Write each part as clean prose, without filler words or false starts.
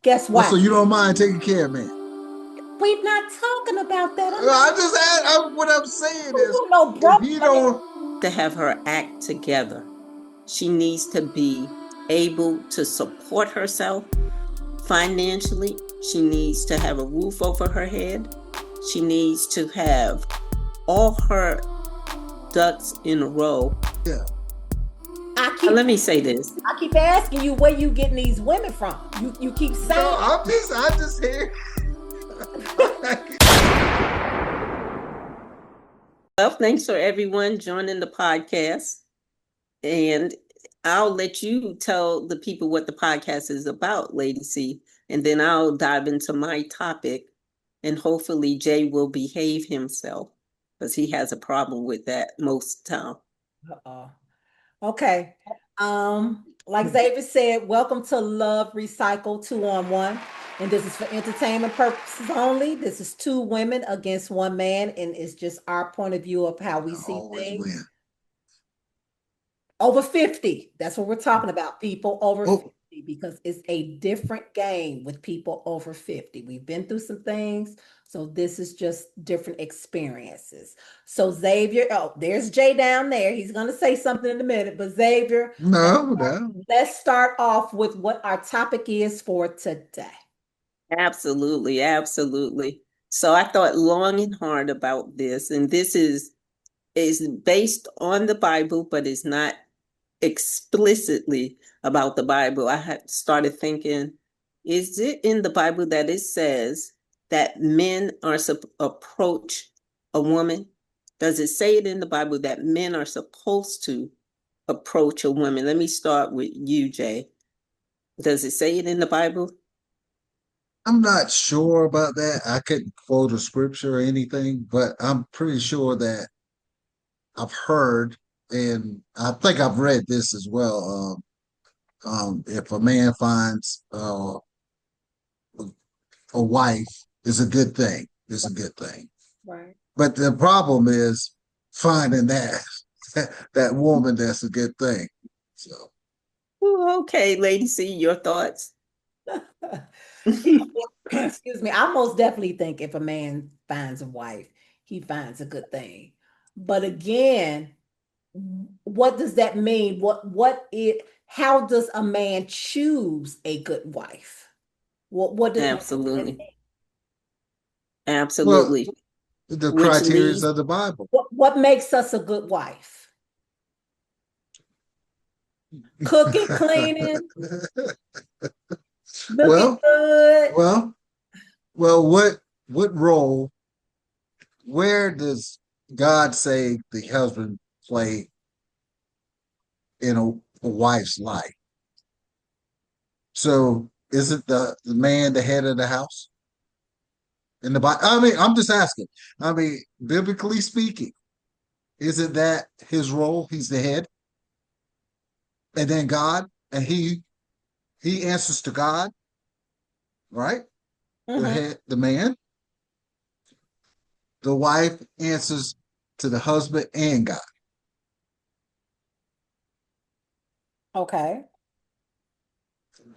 Guess Oh, so what? you don't mind taking care of me? We're not talking about that. I just add. What I'm saying is, No if broke he women. don't, To have her act together. She needs to be able to support herself financially. She needs to have a roof over her head. She needs to have all her ducks in a row. yeah. Let me say this. I keep asking you where you getting these women from. You keep saying. No, I'm just here. Well, thanks for everyone joining the podcast. And I'll let you tell the people what the podcast is about, Lady C. And then I'll dive into my topic. And hopefully Jay will behave himself because he has a problem with that most of the time. Uh-oh. Okay. Like Xavier said, welcome to Love Recycle 2-on-1. And this is for entertainment purposes only. This is two women against one man, and it's just our point of view of how we see things. Win. Over 50. That's what we're talking about. People over 50, because it's a different game with people over 50. We've been through some things. So this is just different experiences. So Xavier, there's Jay down there. He's going to say something in a minute, but Xavier, let's start off with what our topic is for today. Absolutely, absolutely. So I thought long and hard about this, and this is based on the Bible, but it's not explicitly about the Bible. I had started thinking, is it in the Bible that it says that men are approach a woman? Does it say it in the Bible that men are supposed to approach a woman? Let me start with you, Jay. Does it say it in the Bible? I'm not sure about that. I couldn't quote a scripture or anything, but I'm pretty sure that I've heard, and I think I've read this as well. If a man finds a wife, is a good thing. It's a good thing. Right. But the problem is finding that woman that's a good thing. So. Ooh, okay, Lady C, your thoughts? Excuse me. I most definitely think if a man finds a wife, he finds a good thing. But again, what does that mean? How does a man choose a good wife? What does Absolutely. Absolutely. Well, the criteria of the Bible. What makes us a good wife? Cooking, cleaning, looking good. Well, what role, where does God say the husband play in a wife's life? So isn't the man the head of the house? In the Bible? I mean, I'm just asking. I mean, biblically speaking, isn't that his role? He's the head. And then God, and he answers to God, right? Mm-hmm. The head, the man. The wife answers to the husband and God. Okay.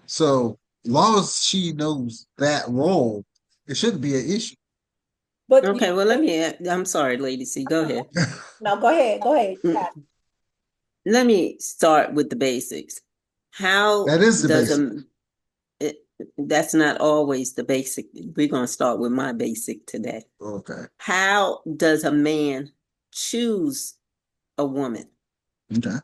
So as long as she knows that role, it shouldn't be an issue. But okay, well, I'm sorry, Lady C, go ahead. No, go ahead. Go ahead. Let me start with the basics. How that is the basic. That's not always the basic. We're going to start with my basic today. Okay. How does a man choose a woman? Okay.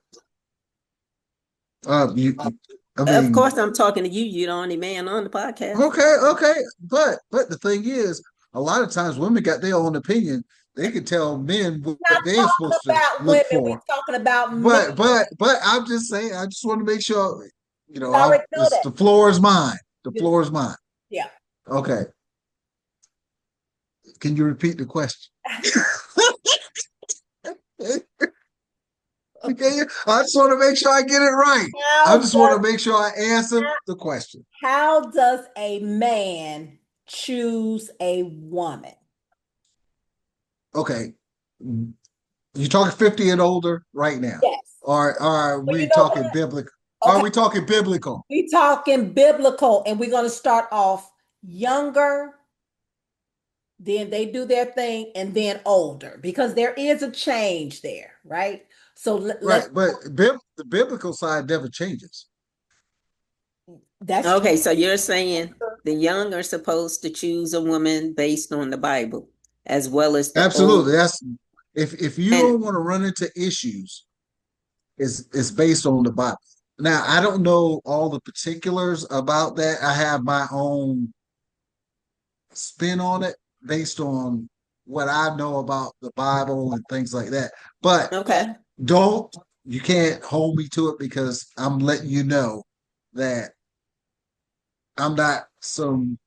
Of course, I'm talking to you. You're the only man on the podcast. Okay. But the thing is, a lot of times women got their own opinion. They can tell men what they're supposed to look for. We're talking about men. But I'm just saying. I just want to make sure. The floor is mine. The floor is mine. Yeah. Okay. Can you repeat the question? Okay. I just want to make sure I get it right. I just want to make sure I answer the question. How does a man choose a woman? Okay. You're talking 50 and older right now? Yes. Or are we talking biblical? Are Okay, we talking biblical? we talking biblical, and we're gonna start off younger, then they do their thing, and then older, because there is a change there, right? So let's Right, but the biblical side never changes. that's true. Okay, so you're saying the young are supposed to choose a woman based on the Bible, as well as the old. Absolutely. That's if you And don't want to run into issues, it's based on the Bible. Now, I don't know all the particulars about that. I have my own spin on it based on what I know about the Bible and things like that. But okay, don't you can't hold me to it because I'm letting you know that I'm not some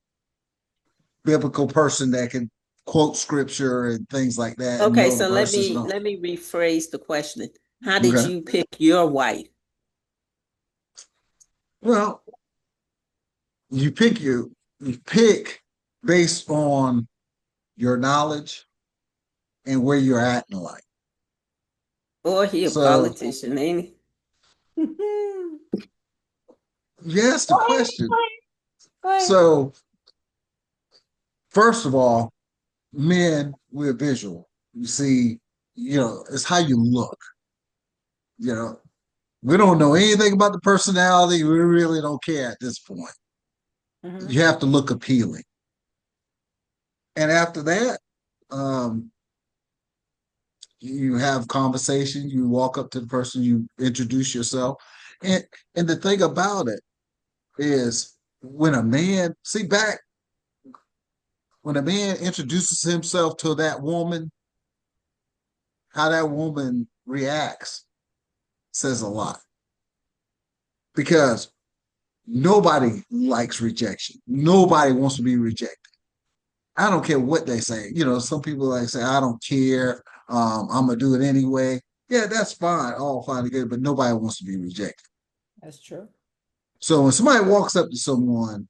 biblical person that can quote scripture and things like that and okay, know the so let verses and me all. let me rephrase the question. How did Okay. you pick your wife? Well, you pick based on your knowledge and where you're at in life. Or he a So politician, ain't he? Go you asked the ahead, question. go ahead. So first of all, men, we're visual. You see, it's how you look. You know, we don't know anything about the personality. We really don't care at this point. Mhm. You have to look appealing. And after that, um, you have conversation, you walk up to the person, you introduce yourself. And the thing about it is when a man see back when a man introduces himself to that woman, how that woman reacts says a lot. Because nobody likes rejection. Nobody wants to be rejected. I don't care what they say. Some people like say, I don't care. I'm gonna do it anyway. Yeah, that's fine, all fine and good, but nobody wants to be rejected. That's true. So when somebody walks up to someone,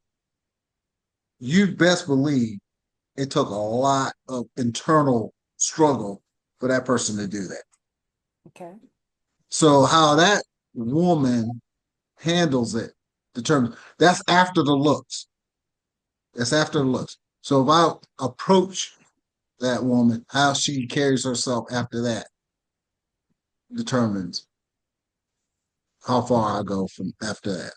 you best believe it took a lot of internal struggle for that person to do that. Okay. So how that woman handles it determines that's after the looks. That's after the looks. So if I approach that woman, how she carries herself after that determines how far I go from after that.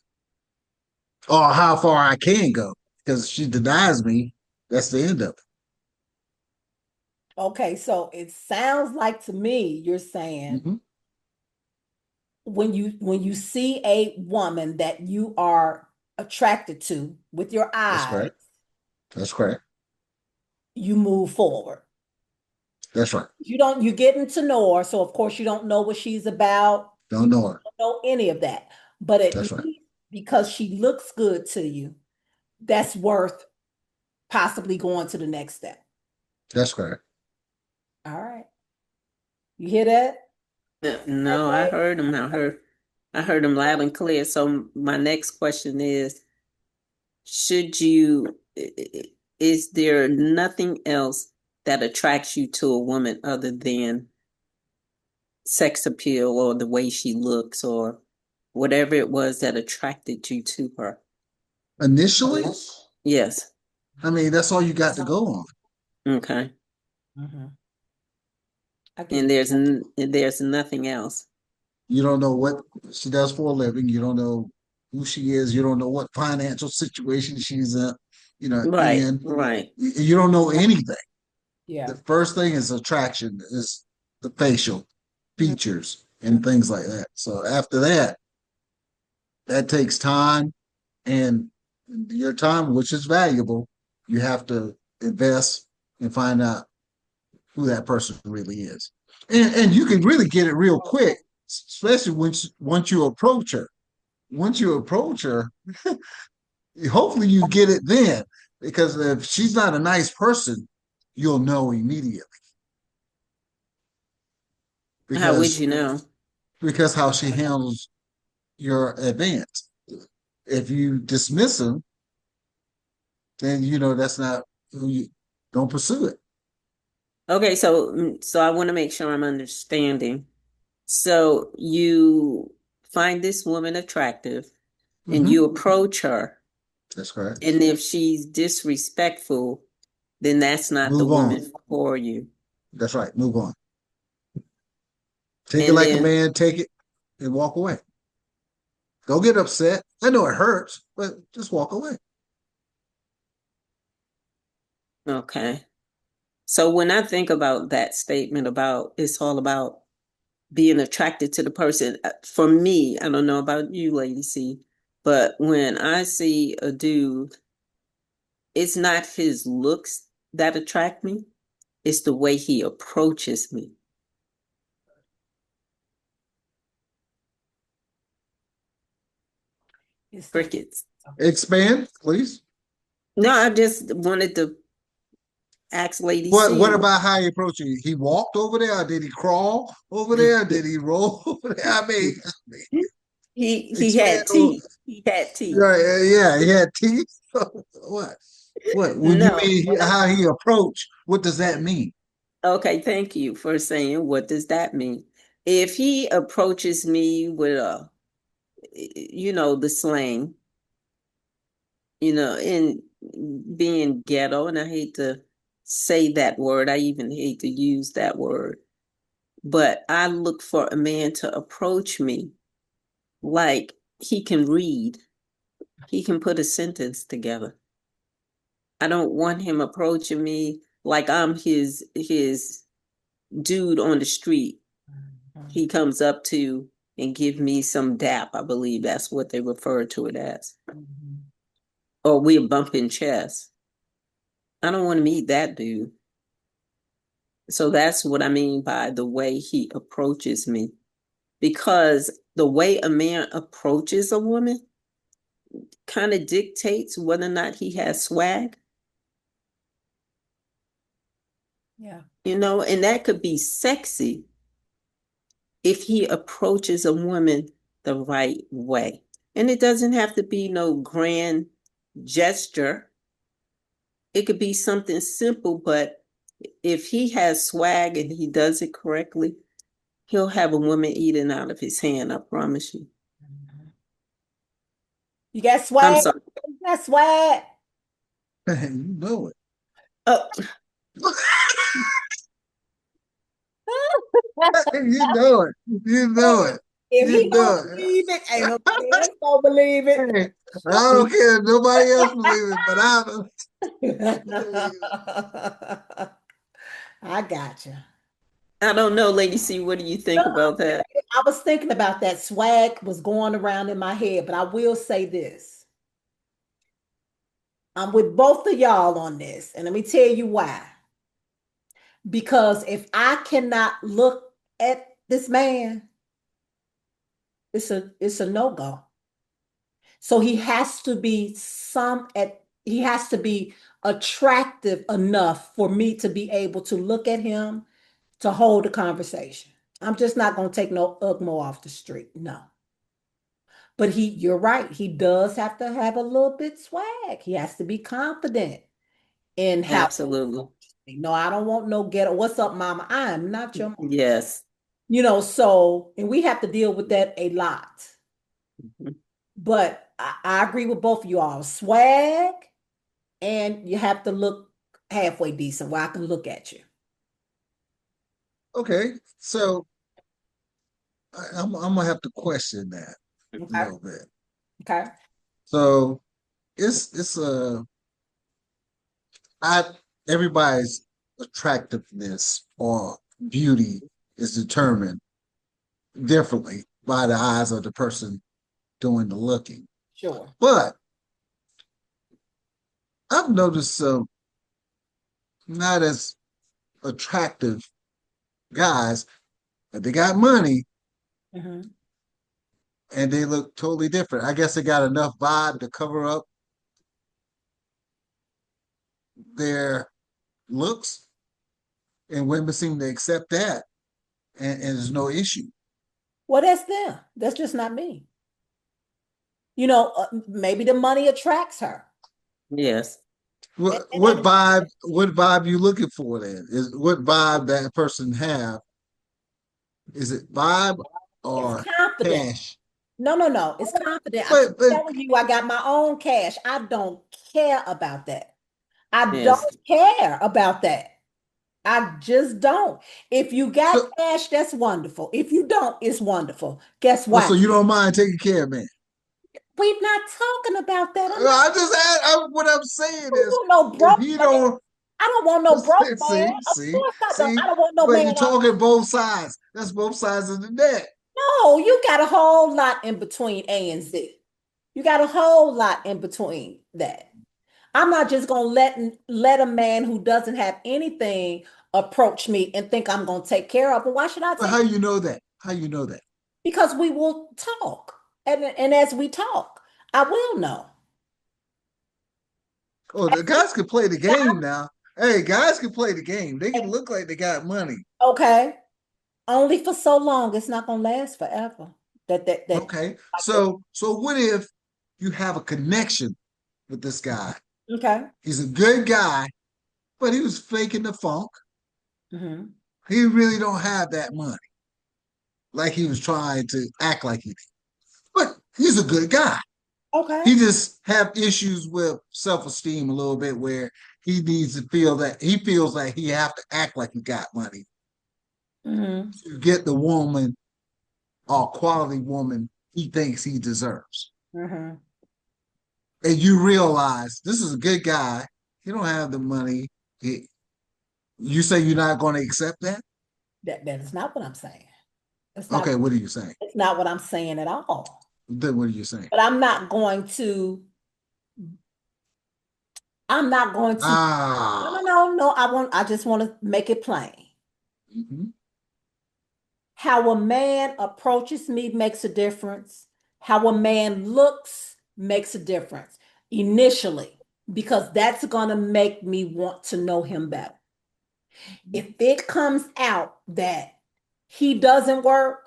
Or how far I can go. Because if she denies me, that's the end of it. Okay, so it sounds like to me you're saying Mhm. when you see a woman that you are attracted to with your That's eyes, correct. That's correct. you move forward. That's right. You're getting to know her, so of course you don't know what she's about. Don't You know her. don't know any of that. But at That's right. least because she looks good to you, that's worth possibly going to the next step. That's correct. All right. You hear that? No, I heard him loud and clear. So my next question is, should you, is there nothing else that attracts you to a woman other than sex appeal or the way she looks or whatever it was that attracted you to her? Initially, Yes. I mean, that's all you got to go on. Okay. Mhm. I get And it. there's nothing else. You don't know what she does for a living. You don't know who she is. You don't know what financial situation she's Right, in. right. You don't know anything. Yeah. The first thing is attraction, is the facial Mhm. features and things like that. So after that, that takes time and your time, which is valuable, you have to invest and find out who that person really is. And you can really get it real quick, especially once you approach her. Once you approach her, hopefully you get it then, because if she's not a nice person, you'll know immediately How would because you know? because how she handles your advance. If you dismiss him, then that's not who you don't pursue it. Okay, so I want to make sure I'm understanding. So you find this woman attractive and Mhm. you approach her, That's correct. and if she's disrespectful, then that's not the Move on. woman for you. That's right. Move on. Take it And like a then, man, take it and walk away. Don't get upset. I know it hurts, but just walk away. okay. So when I think about that statement about it's all about being attracted to the person, for me, I don't know about you, Lady C, but when I see a dude, it's not his looks that attract me, it's the way he approaches me. It's the- Crickets. Expand, please. No, I just wanted to ask Lady C. What about how he approached you? He walked over there, or did he crawl over there? Did he roll over there? I mean, He had expand. teeth. He had teeth. Right, yeah, he had teeth. What? What? When you No. mean how he approached, what does that mean? Okay, thank you for saying what does that mean? If he approaches me with the slang, and being ghetto, and I hate to say that word, I even hate to use that word, but I look for a man to approach me like he can read, he can put a sentence together. I don't want him approaching me like I'm his dude on the street. He comes up to and give me some dap. I believe that's what they refer to it as. Or we're bumping chests. I don't want to meet that dude. So that's what I mean by the way he approaches me. Because the way a man approaches a woman kind of dictates whether or not he has swag. Yeah. And that could be sexy if he approaches a woman the right way. And it doesn't have to be no grand gesture. It could be something simple, but if he has swag and he does it correctly, he'll have a woman eating out of his hand, I promise you. You got I'm swag? sorry. You got swag? You know it. Oh, You know it. You know it. If You he know don't believe it, ain't nobody else gonna believe it. Hey, I don't care if nobody else believes it, but I it. I got you. I don't know, Lady C, what do you think about that? I was thinking about that swag was going around in my head, but I will say this. I'm with both of y'all on this, and let me tell you why. Because if I cannot look at this man, it's a no-go. So he has to be attractive enough for me to be able to look at him to hold a conversation. I'm just not going to take no Ugmo off the street. No. But you're right. He does have to have a little bit swag. He has to be confident in how. Absolutely. No, I don't want no ghetto. What's up, mama? I am not your mama. Yes. And we have to deal with that a lot. Mhm. But I agree with both of you all. Swag, and you have to look halfway decent where I can look at you. okay. So I'm gonna have to question that a Okay. little bit. Okay. So it's I everybody's attractiveness or beauty is determined differently by the eyes of the person doing the looking. Sure. But I've noticed some not as attractive guys, but they got money Mhm. and they look totally different. I guess they got enough vibe to cover up their looks, and women seem to accept that, and there's no issue. Well, that's them. That's just not me. Maybe the money attracts her. Yes. What vibe? What vibe you looking for? Then is what vibe that person have? Is it vibe or It's confident. cash? No. It's confident. I keep But telling you, I got my own cash. I don't care about that. I Yes. don't care about that. I just don't. If you got so, cash, that's wonderful. If you don't, it's wonderful. Guess oh, why? so you don't mind taking care of me? We're not talking about that. I'm not I just what I'm saying is want no if broke he man. don't I don't want no broke man. see, Of see, course I don't. see, I don't want no but man you're off. talking both sides. That's both sides of the net. No, you got a whole lot in between A and Z. You got a whole lot in between that. I'm not just gonna let a man who doesn't have anything approach me and think I'm gonna take care of him. Why should I But take? how you know that? How you know that? Because we will talk, and as we talk, I will know. Oh, the guys can play the game now. Hey, guys can play the game. They can look like they got money. Okay, only for so long. It's not gonna last forever. That. Okay. So what if you have a connection with this guy? Okay. He's a good guy, but he was faking the funk. Hmm. He really don't have that money. Like he was trying to act like he did. But he's a good guy. Okay. He just have issues with self-esteem a little bit where he needs to feel that he feels like he have to act like he got money Hmm. to get the woman or quality woman he thinks he deserves. Hmm. And you realize this is a good guy. He don't have the money. You say you're not going to accept that? That is not what I'm saying. That's not. Okay, what are you saying? It's not what I'm saying at all. Then what are you saying? But I'm not going to. I'm not going to. No, Ah, no, no, no. I just want to make it plain. mhm. How a man approaches me makes a difference. How a man looks makes a difference initially, because that's going to make me want to know him better. If it comes out that he doesn't work,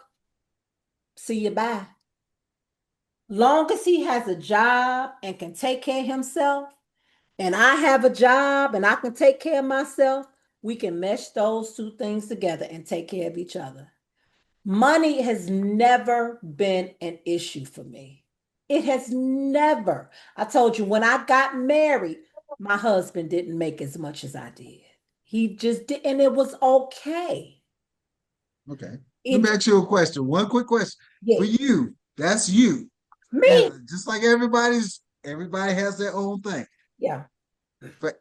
see you bye. Long as he has a job and can take care of himself, and I have a job and I can take care of myself, we can mesh those two things together and take care of each other. Money has never been an issue for me. It has never. I told you when I got married, my husband didn't make as much as I did. He just did, and it was okay. Okay. Let me It, ask you a question. One quick question for yeah, you. That's you. And me, just like everybody has their own thing. yeah. But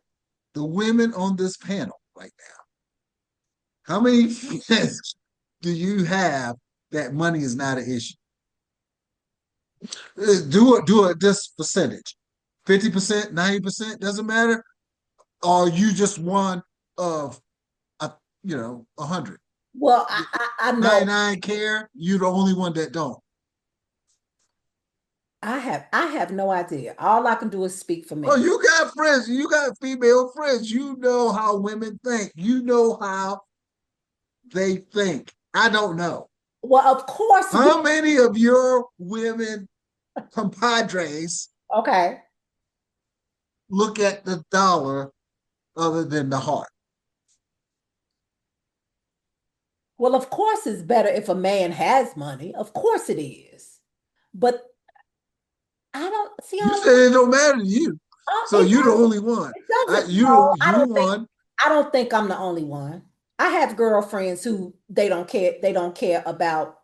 the women on this panel right now, how many friends do you have that money is not an issue? Do a this percentage. 50%, 90%, doesn't matter. Or you just one of a 100. Well, I know 99 care, you the only one that don't. I have no idea. All I can do is speak for Oh, me. you got friends, you got female friends. You know how women think. You know how they think. I don't know. Well, of course How many of your women compadres okay. look at the dollar other than the heart? Well, of course it's better if a man has money. Of course it is. But I don't see You all said it don't matter to you. So it you the doesn't. only one. It doesn't. No, You won. I don't think I'm the only one. I have girlfriends who they don't care about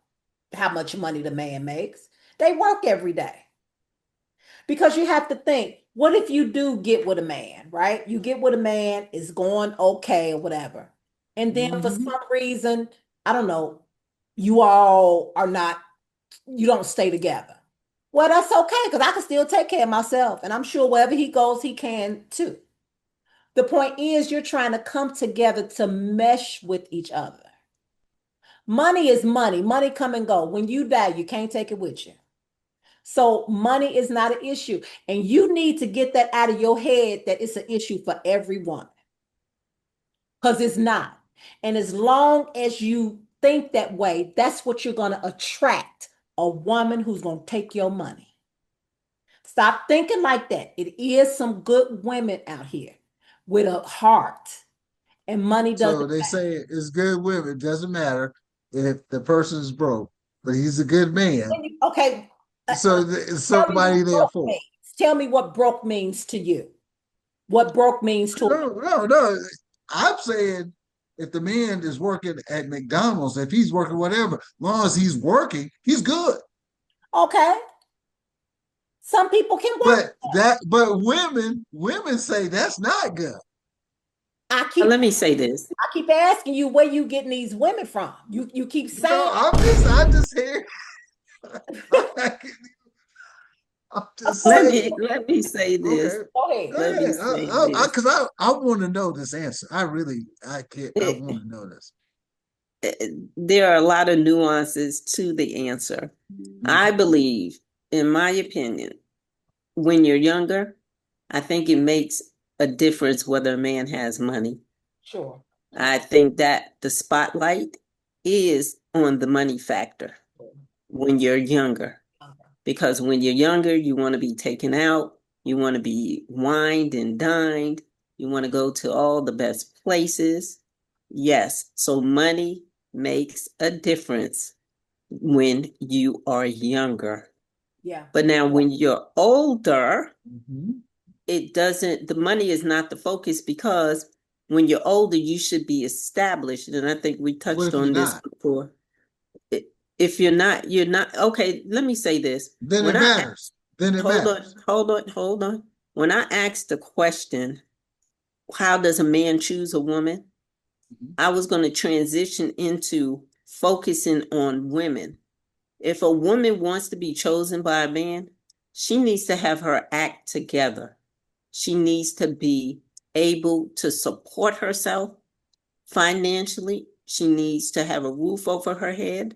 how much money the man makes. They work every day. Because you have to think, what if you do get with a man, right? You get with a man, it's going okay or whatever. And then for Mhm. some reason, I don't know, you all are not, you don't stay together. Well, that's okay because I can still take care of myself. And I'm sure wherever he goes, he can too. The point is, you're trying to come together to mesh with each other. Money is money. Money come and go. When you die, you can't take it with you. So money is not an issue. And you need to get that out of your head that it's an issue for everyone because it's not. And as long as you think that way, that's what you're going to attract, a woman who's going to take your money. Stop thinking like that. It is some good women out here with a heart, and money So doesn't they matter. say it's good women. It doesn't matter if the person's broke, but he's a good man. Okay, So Tell me somebody what there broke for. means. Tell me what broke means to you. What broke means to No. I'm saying if the man is working at McDonald's, if he's working whatever, as long as he's working, he's good. okay. Some people can work. But women say that's not good. I keep Let me say this. I keep asking you where you getting these women from. You keep saying I just hear. I'm just Let saying. me say this. Okay, go ahead. Let me go say ahead. this. Because I want to know this answer. I can't. I It- want to know this. there are a lot of nuances to the answer. I believe, in my opinion, when you're younger, I think it makes a difference whether a man has money. Sure. I think that the spotlight is on the money factor when you're younger. Because when you're younger, you want to be taken out, you want to be wined and dined, you want to go to all the best places. Yes, so money makes a difference when you are younger. Yeah. But now when you're older, Mhm. it doesn't, the money is not the focus, because when you're older, you should be established. And I think we What touched if you're on this not? before. If you're not, you're not. Okay, let me say this. Then it When I matters. Then it hold on, matters. hold on. When I asked the question, how does a man choose a woman? Mhm. I was going to transition into focusing on women. If a woman wants to be chosen by a man, she needs to have her act together. She needs to be able to support herself financially. She needs to have a roof over her head.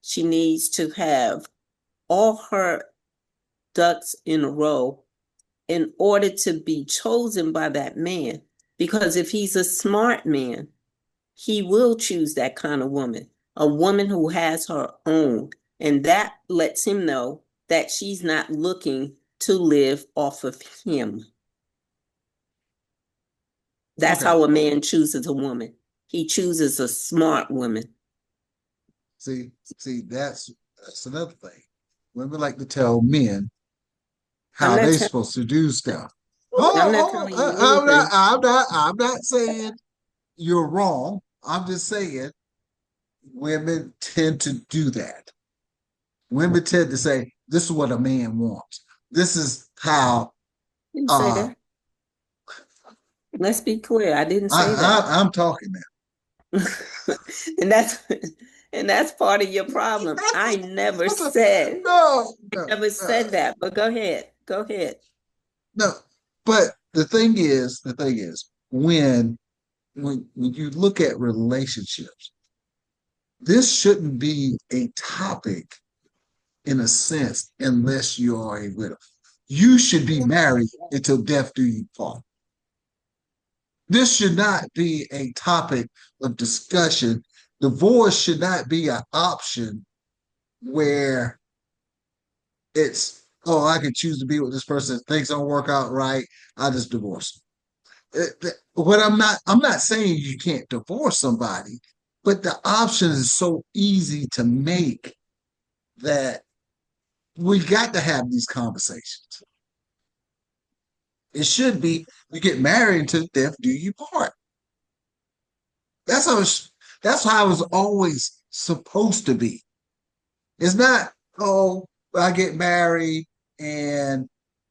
She needs to have all her ducks in a row in order to be chosen by that man. Because if he's a smart man, he will choose that kind of woman, a woman who has her own. And that lets him know that she's not looking to live off of him. That's Okay. how a man chooses a woman. He chooses a smart woman. See, that's another thing. Women like to tell men I'm how not they telling supposed to do stuff. I'm not telling you I'm not. anything. I'm not saying you're wrong. I'm just saying women tend to do that. Women tend to say, "This is what a man wants. This is how." Didn't say Uh, that. Let's be clear. I didn't say that. I'm talking now. and that's and that's part of your problem. I never said No, no, never no, said that. But go ahead. Go ahead. no. But the thing is, when you look at relationships, this shouldn't be a topic in a sense unless you are a widow. You should be married until death do you part. This should not be a topic of discussion. Divorce should not be an option where it's, oh, I can choose to be with this person. Things don't work out right. I just divorce what I'm not saying you can't divorce somebody, but the option is so easy to make that we got to have these conversations. It should be you get married until death do you part. That's how that's how it's always supposed to be. It's not, oh, I get married and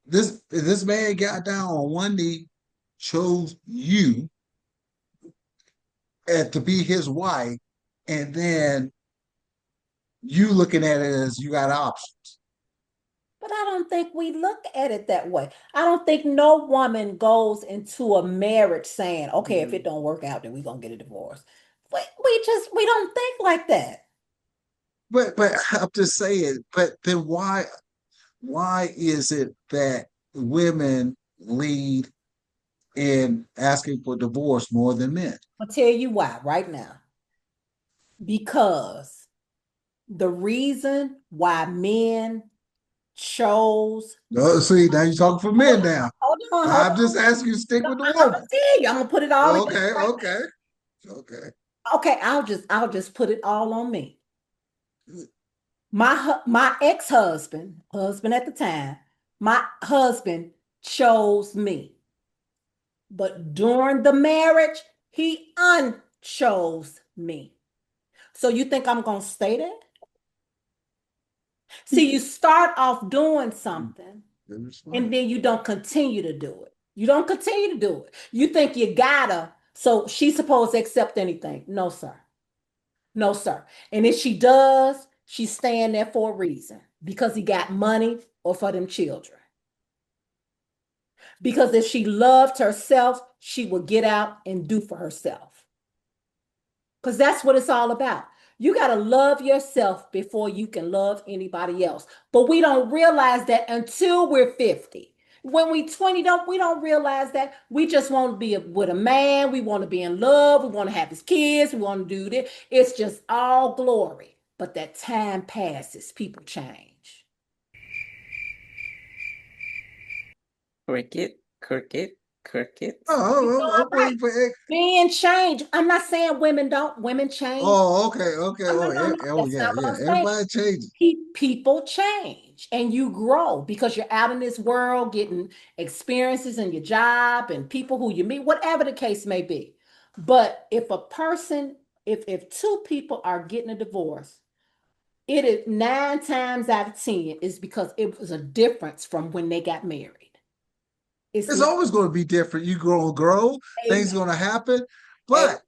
this man got down on one knee, chose you to be his wife, and then you looking at it as you got options. But I don't think we look at it that way. I don't think no woman goes into a marriage saying, okay, if it don't work out, then we're gonna get a divorce. We don't think like that. But I'm just saying, but then why is it that women lead in asking for divorce more than men? I'll tell you why right now. Because the reason why men chose. No, see, now you're talking for men now. Hold I'm just on. asking you to stick No, with the I'm woman. gonna tell you, I'm gonna put it all in Okay, right okay, okay. now. Okay, I'll just put it all on me. My ex-husband, husband at the time, my husband chose me. But during the marriage, he unchose me. So you think I'm going to stay there? See, you start off doing something and then you don't continue to do it. You don't continue to do it. You think you gotta, so she's supposed to accept anything. No, sir. No, sir. And if she does, she's staying there for a reason because he got money or for them children. Because if she loved herself, she would get out and do for herself. Because that's what it's all about. You got to love yourself before you can love anybody else. But we don't realize that until we're 50. When we 20, we don't realize that. We just want to be with a man. We want to be in love. We want to have his kids. We want to do this. It's just all glory. But that time passes. People change. Cricket, cricket, cricket. I'm waiting for X. Men change. I'm not saying women don't. Women change. Oh, okay. No, Oh, that's yeah, not what yeah. I'm saying. Everybody changes. People change and you grow because you're out in this world getting experiences in your job and people who you meet, whatever the case may be. But if a person, if two people are getting a divorce, it is 9 times out of 10 is because it was a difference from when they got married. It's always going to be different. You're going to grow. Things going to happen. But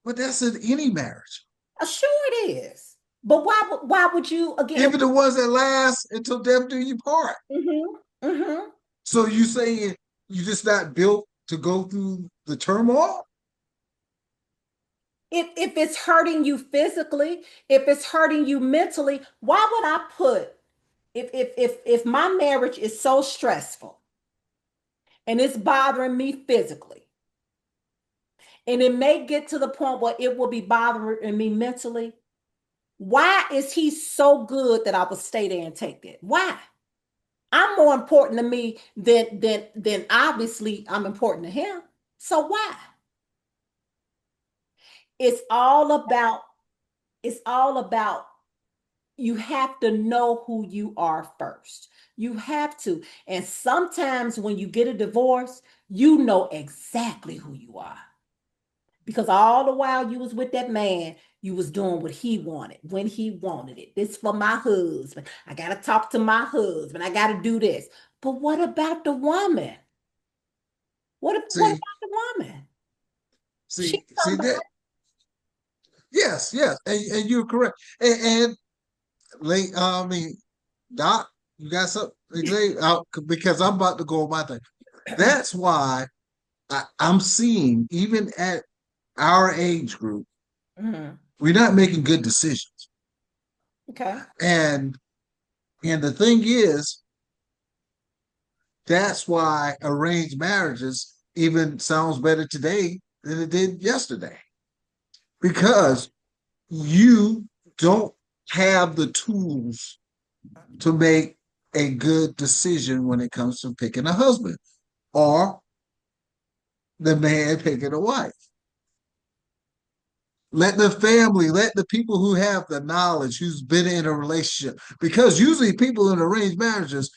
that's in any marriage. Sure it is. But why would you again? Even the ones that last until death do you part. Mm-hmm, mm-hmm. So you saying you're just not built to go through the turmoil? If it's hurting you physically, if it's hurting you mentally, why would I put if my marriage is so stressful and it's bothering me physically, and it may get to the point where it will be bothering me mentally, why is he so good that I would stay there and take that? Why? I'm more important to me than obviously I'm important to him. So why? It's all about you have to know who you are first. You have to. And sometimes when you get a divorce, you know exactly who you are. Because all the while you was with that man, you was doing what he wanted when he wanted it. This for my husband. I got to talk to my husband. I got to do this. But what about the woman? What about the woman? See that? Yes, and you're correct. And late, Doc, you got something to say? Because I'm about to go on my thing. That's why I'm seeing, even at our age group, we're not making good decisions. Okay. And the thing is, that's why arranged marriages even sounds better today than it did yesterday. Because you don't have the tools to make a good decision when it comes to picking a husband or the man picking a wife. Let the family, let the people who have the knowledge, who's been in a relationship, because usually people in arranged marriages,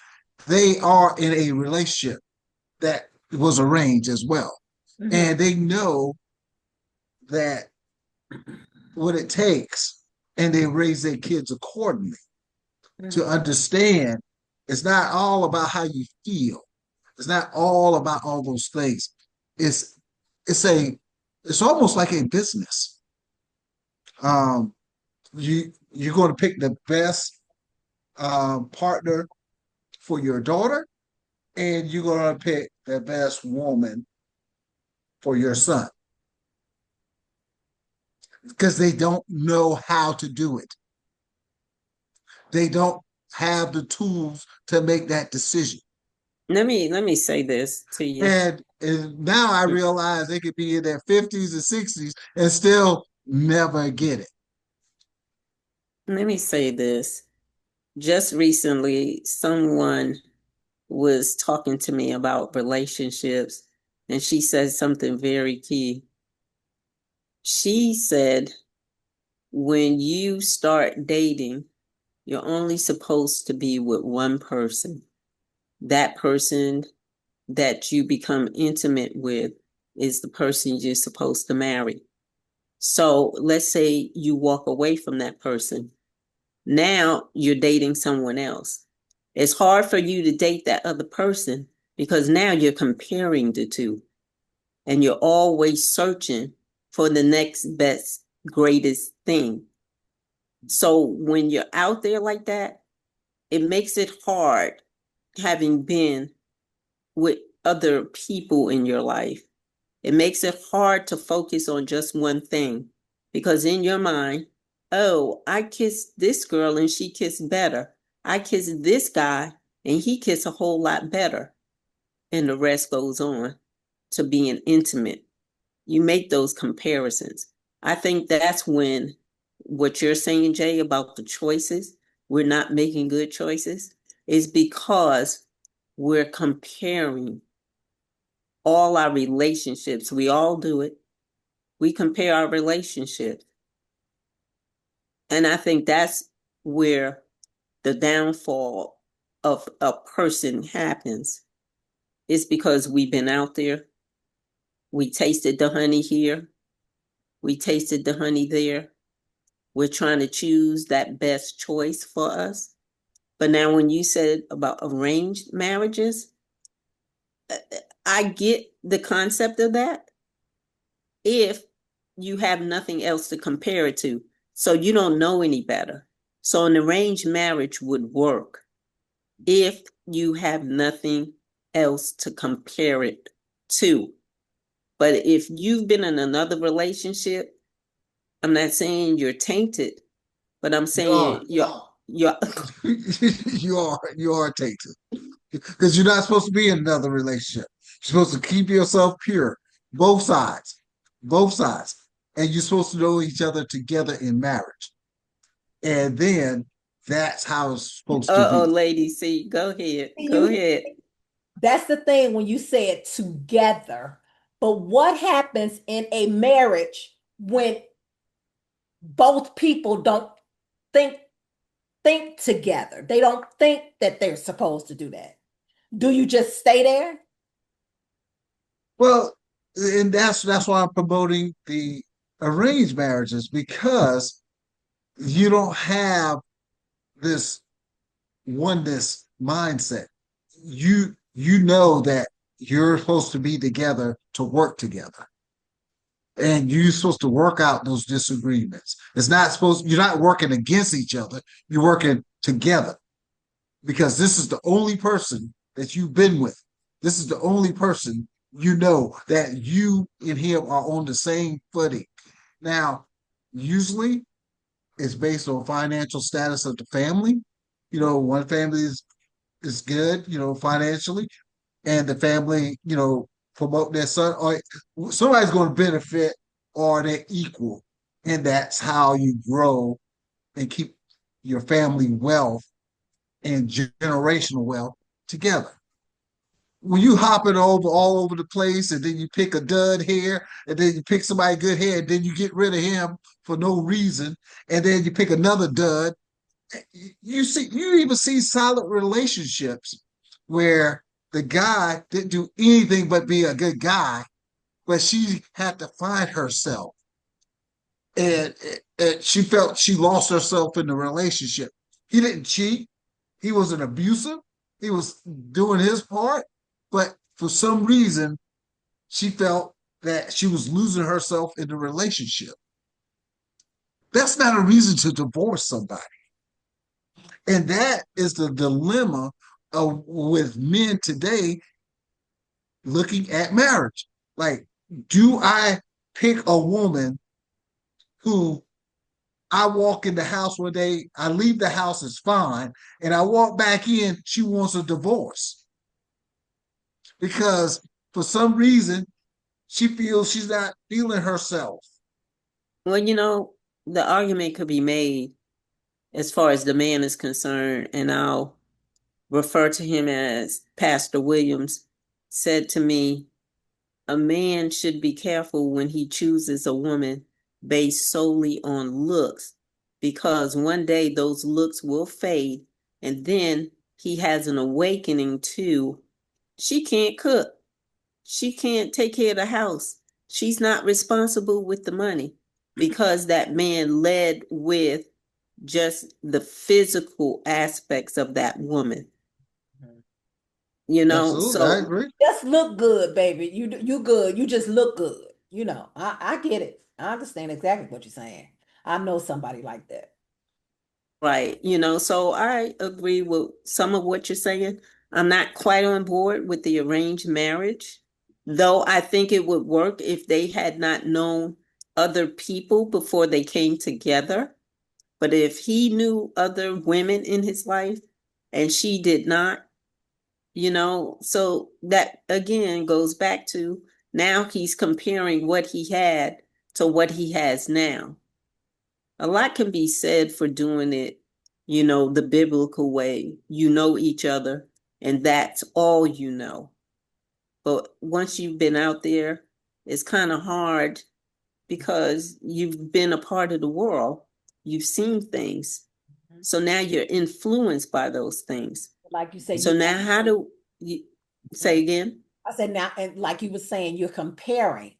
they are in a relationship that was arranged as well. Mm-hmm. And they know that what it takes, and they raise their kids accordingly to understand it's not all about how you feel. It's not all about all those things. It's almost like a business. You're going to pick the best partner for your daughter, and you're going to pick the best woman for your son, because they don't know how to do it. They don't have the tools to make that decision. Let me say this to you. And now I realize they could be in their 50s and 60s and still never get it. Let me say this. Just recently, someone was talking to me about relationships, and she said something very key. She said, when you start dating, You're only supposed to be with one person. That person that you become intimate with is the person you're supposed to marry. So let's say you walk away from that person. Now you're dating someone else. It's hard for you to date that other person because now you're comparing the two and you're always searching for the next best, greatest thing. So when you're out there like that, it makes it hard having been with other people in your life. It makes it hard to focus on just one thing because in your mind, oh, I kissed this girl and she kissed better. I kissed this guy and he kissed a whole lot better. And the rest goes on to being intimate. You make those comparisons. I think that's when what you're saying, Jay, about the choices, we're not making good choices, is because we're comparing all our relationships. We all do it. We compare our relationships. And I think that's where the downfall of a person happens. It's because we've been out there. We tasted the honey here. We tasted the honey there. We're trying to choose that best choice for us. But now when you said about arranged marriages, I get the concept of that if you have nothing else to compare it to. So you don't know any better. So an arranged marriage would work if you have nothing else to compare it to. But if you've been in another relationship, I'm not saying you're tainted, but I'm saying you're you are tainted because you're not supposed to be in another relationship. You're supposed to keep yourself pure, both sides, both sides, and you're supposed to know each other together in marriage, and then that's how it's supposed to uh-oh, be. lady. See, go ahead. Go You, ahead. that's the thing when you say it together. But what happens in a marriage when both people don't think think together? They don't think that they're supposed to do that. Do you just stay there? Well, and that's why I'm promoting the arranged marriages because you don't have this oneness mindset. You know that you're supposed to be together to work together. And you're supposed to work out those disagreements. It's not supposed you're not working against each other, you're working together because this is the only person that you've been with. This is the only person you know that you and him are on the same footing. Now, usually it's based on financial status of the family. One family is good, financially, and the family, promote their son, or somebody's going to benefit, or they're equal, and that's how you grow and keep your family wealth and generational wealth together. When you hopping over all over the place, and then you pick a dud here, and then you pick somebody good here, and then you get rid of him for no reason, and then you pick another dud, you even see solid relationships where the guy didn't do anything but be a good guy, but she had to find herself, and, and she felt she lost herself in the relationship. He didn't cheat. He wasn't abusive. He was doing his part, but for some reason, she felt that she was losing herself in the relationship. That's not a reason to divorce somebody. And that is the dilemma with men today looking at marriage. Like, do I pick a woman who I walk in the house one day, I leave the house, it's fine, and I walk back in, she wants a divorce because for some reason she feels she's not feeling herself. Well, the argument could be made as far as the man is concerned, and I'll refer to him as Pastor Williams said to me, a man should be careful when he chooses a woman based solely on looks because one day those looks will fade, and then he has an awakening to, she can't cook, she can't take care of the house, she's not responsible with the money, because that man led with just the physical aspects of that woman. You know, Absolutely, I so agree. Just look good, baby. You good. You just look good. You know, I get it. I understand exactly what you're saying. I know somebody like that. right, you know, so I agree with some of what you're saying. I'm not quite on board with the arranged marriage, though I think it would work if they had not known other people before they came together. But if he knew other women in his life and she did not, you know, so that again goes back to, now he's comparing what he had to what he has now. A lot can be said for doing it, you know, the biblical way. You know each other, and that's all you know. But once you've been out there, it's kind of hard because you've been a part of the world. You've seen things. So now you're influenced by those things. Like you say, So now how do you say again? I said now, and like you were saying, you're comparing.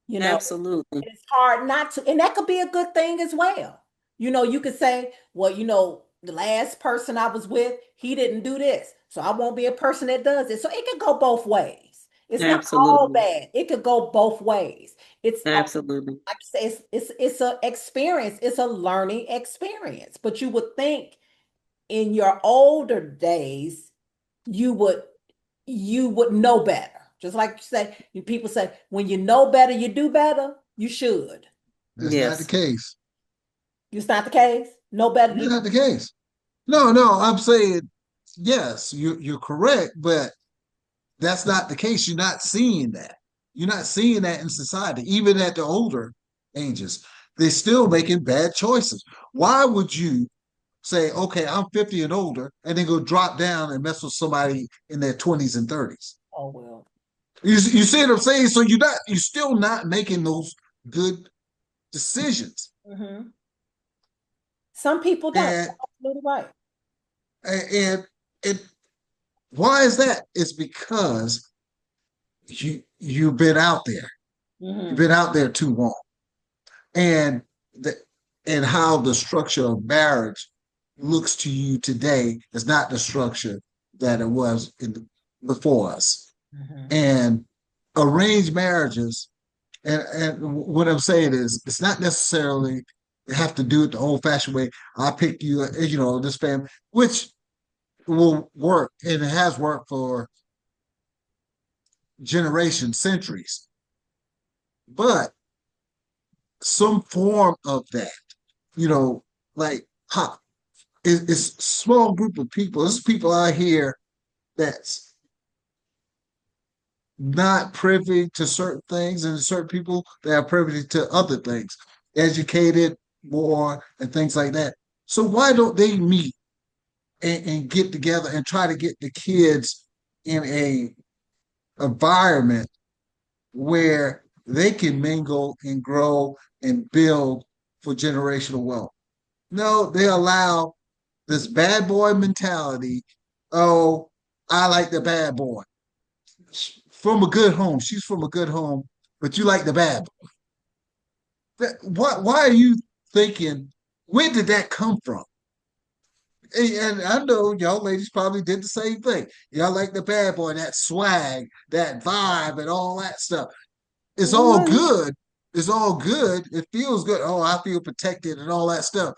You know, Absolutely. it's hard not to, and that could be a good thing as well. You know, you could say, well, you know, the last person I was with, he didn't do this, so I won't be a person that does it. So it could go both ways. It's not all Absolutely. bad. It could go both ways. It's Absolutely. like I say, it's a experience. It's a learning experience. But you would think in your older days, you would know better. Just like you say, people say, when you know better, you do better. You should. That's not the Yes. case. It's not the case. No better. That's not the case. No, I'm saying yes, you're correct, but that's not the case. You're not seeing that. You're not seeing that in society, even at the older ages. They're still making bad choices. Why would you say, okay, I'm 50 and older, and then go drop down and mess with somebody in their 20s and 30s? Oh well. You see what I'm saying? So you're still not making those good decisions. Mhm. Some people don't. And Absolutely right. and why is that? It's because you've been out there. You've Mhm. been out there too long. And the and how the structure of marriage looks to you today is not the structure that it was before us. Mhm. And arranged marriages, and what I'm saying is, it's not necessarily you have to do it the old-fashioned way. I pick you, this family, which will work, and it has worked for generations, centuries. But some form of that, like how it's a small group of people. There's people out here that's not privy to certain things, and certain people that are privy to other things, educated more and things like that. So why don't they meet and get together and try to get the kids in a environment where they can mingle and grow and build for generational wealth? No, they allow this bad boy mentality. Oh, I like the bad boy from a good home. She's from a good home, but you like the bad boy. Why are you thinking? Where did that come from? And I know y'all ladies probably did the same thing. Y'all like the bad boy, that swag, that vibe, and all that stuff. It's all Money. good. It's all good. It feels good. Oh, I feel protected and all that stuff.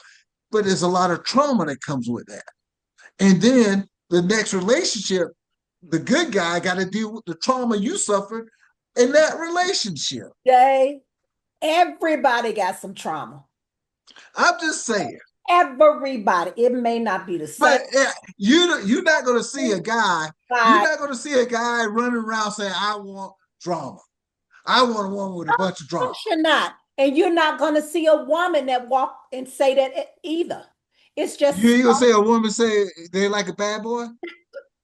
But there's a lot of trauma that comes with that. And then the next relationship, the good guy got to deal with the trauma you suffered in that relationship. Jay, everybody got some trauma. I'm just saying. Everybody. It may not be the same. But you're not going to see a guy. You're But not going to see a guy running around saying, "I want drama. I want a woman with a bunch of of drama." course you're not. And you're not going to see a woman that walk and say that either. It's You just ain't gonna say a woman say they like a bad boy?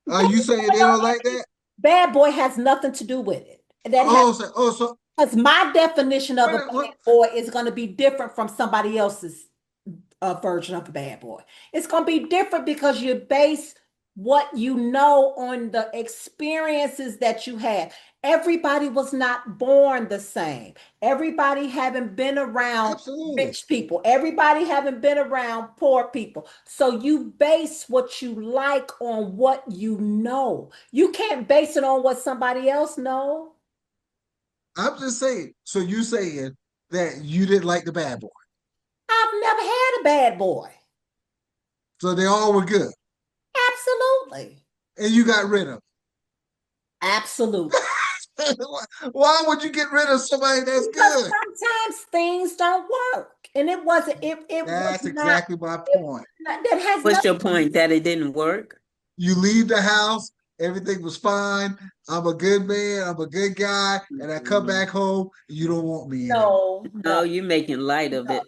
Are bad you saying boy, they don't like that? bad boy has nothing to do with it. That has So because my definition of a what, bad boy is going to be different from somebody else's a version of a bad boy. It's going to be different because you base what you know on the experiences that you had. Everybody was not born the same. Everybody haven't been around Absolutely. rich people. Everybody haven't been around poor people. So you base what you like on what you know. You can't base it on what somebody else knows. I'm just saying. So you saying that you didn't like the bad boy? I've never had a bad boy. So they all were good, Absolutely. and you got rid of Absolutely. them. Why would you get rid of somebody that's Because good? sometimes things don't work. And it wasn't, it That's was not, exactly my it, point. that has What's nothing. your point? That it didn't work? You leave the house, everything was fine. I'm a good man, I'm a good guy, and I come back home, you don't want me anymore. No, No, you're making light of no. it.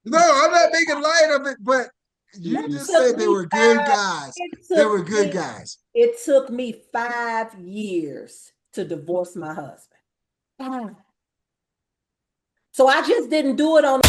No, I'm not making light of it, but you It just took said they me were good five, guys. it They took were good me, guys. it took me 5 years to divorce my husband. So I just didn't do it on